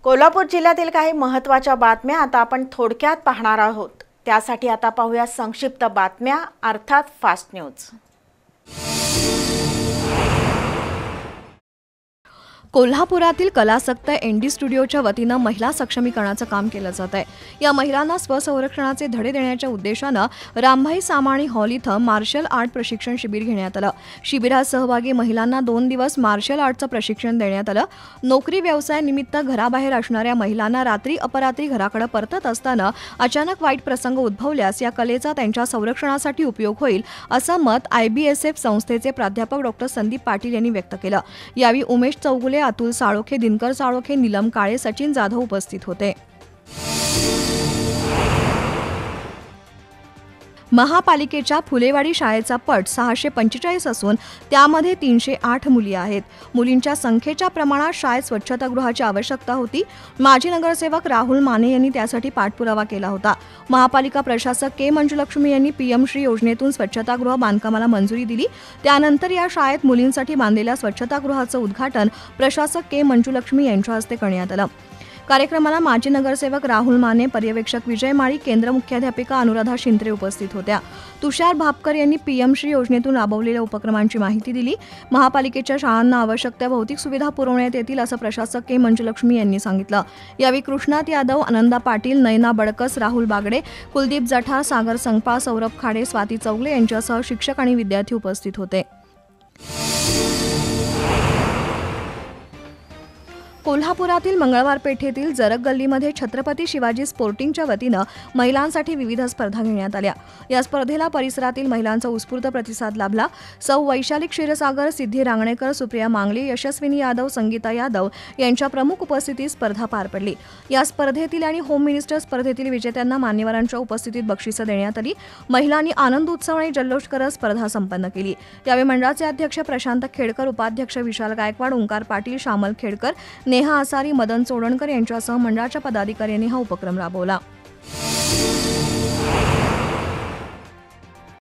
कोल्हापूर जिल्ह्यातील काही महत्त्वाच्या बातम्या आता आपण थोडक्यात पाहणार आहोत। त्यासाठी आता पाहूया संक्षिप्त बातम्या अर्थात फास्ट न्यूज। कोल्हापुरातील कलासक्त एनडी स्टुडिओच्या वतीनं महिला सक्षमीकरणाचं काम केलं जात आहे। या महिलांना स्वसंरक्षणाचे धडे देण्याच्या उद्देशानं रामभाई सामाणी हॉल इथं मार्शल आर्ट प्रशिक्षण शिबिर घेण्यात आलं। शिबिरात सहभागी महिलांना 2 दिवस मार्शल आर्टचं प्रशिक्षण देण्यात आलं। नोकरी व्यवसायानिमित्त घराबाहेर असणाऱ्या महिलांना रात्री अपरात्री घराकडे परतत असताना अचानक वाईट प्रसंग उद्भवल्यास या कलेचा त्यांच्या संरक्षणासाठी उपयोग होईल असं मत IBSF संस्थेचे प्राध्यापक डॉ. संदीप पाटील यांनी व्यक्त केलं। यावेळी उमेश चौगुले, अतुल साळोखे, दिनकर साळोखे, नीलम काळे, सचिन जाधव उपस्थित होते। महापालिकेच्या फुलेवाडी शाळेचा पट 645 असून त्यामध्ये 308 मुली आहेत। मुलींच्या संख्येच्या प्रमाणात शाळेत स्वच्छतागृहाची आवश्यकता होती। माजी नगरसेवक राहुल माने यांनी त्यासाठी पाठपुरावा केला होता। महापालिका प्रशासक के मंजुलक्ष्मी यांनी PM श्री योजनेतून स्वच्छतागृह बांधकामाला मंजुरी दिली। त्यानंतर या शाळेत मुलींसाठी बांधलेल्या स्वच्छतागृहाचं उद्घाटन प्रशासक के मंजुलक्ष्मी यांच्या हस्ते करण्यात आलं। कार्यक्रमाला माजी नगरसेवक राहुल माने, पर्यवेक्षक विजय माळी, केंद्र मुख्याध्यापिका अनुराधा शिंत्रे उपस्थित होत्या। तुषार भापकर यांनी PM श्री योजनेतून राबवलेल्या उपक्रमांची माहिती दिली। महापालिकेच्या शाळांना आवश्यक त्या भौतिक सुविधा पुरवण्यात येतील असं प्रशासक के मंजुलक्ष्मी यांनी सांगितलं। यावेळी कृष्णात यादव, आनंदा पाटील, नयना बडकस, राहुल बागडे, कुलदीप जठार, सागर संगपाळ, सौरभ खाडे, स्वाती चौगले यांच्यासह शिक्षक आणि विद्यार्थी उपस्थित होते। कोल्हापुरातील मंगळवार पेठेतील जरग गल्लीमध्ये छत्रपती शिवाजी स्पोर्टिंगच्या वतीनं महिलांसाठी विविध स्पर्धा घेण्यात आल्या। या स्पर्धेला परिसरातील महिलांचा उत्स्फूर्त प्रतिसाद लाभला। सौ वैशाली क्षीरसागर, सिद्धी रांगणेकर, सुप्रिया मांगले, यशस्विनी यादव, संगीता यादव यांच्या प्रमुख उपस्थितीत स्पर्धा पार पडली। या स्पर्धेतील आणि होम मिनिस्टर स्पर्धेतील विजेत्यांना मान्यवरांच्या उपस्थितीत बक्षिसं देण्यात आली। महिलांनी आनंद उत्सव आणि जल्लोष करत स्पर्धा संपन्न केली। यावेळी मंडळाचे अध्यक्ष प्रशांत खेडकर, उपाध्यक्ष विशाल गायकवाड, ओंकार पाटील, श्यामल खेडकर, नेहा आसारी, मदन चोडणकर यांच्यासह मंडळाच्या पदाधिकाऱ्यांनी हा उपक्रम राबवला।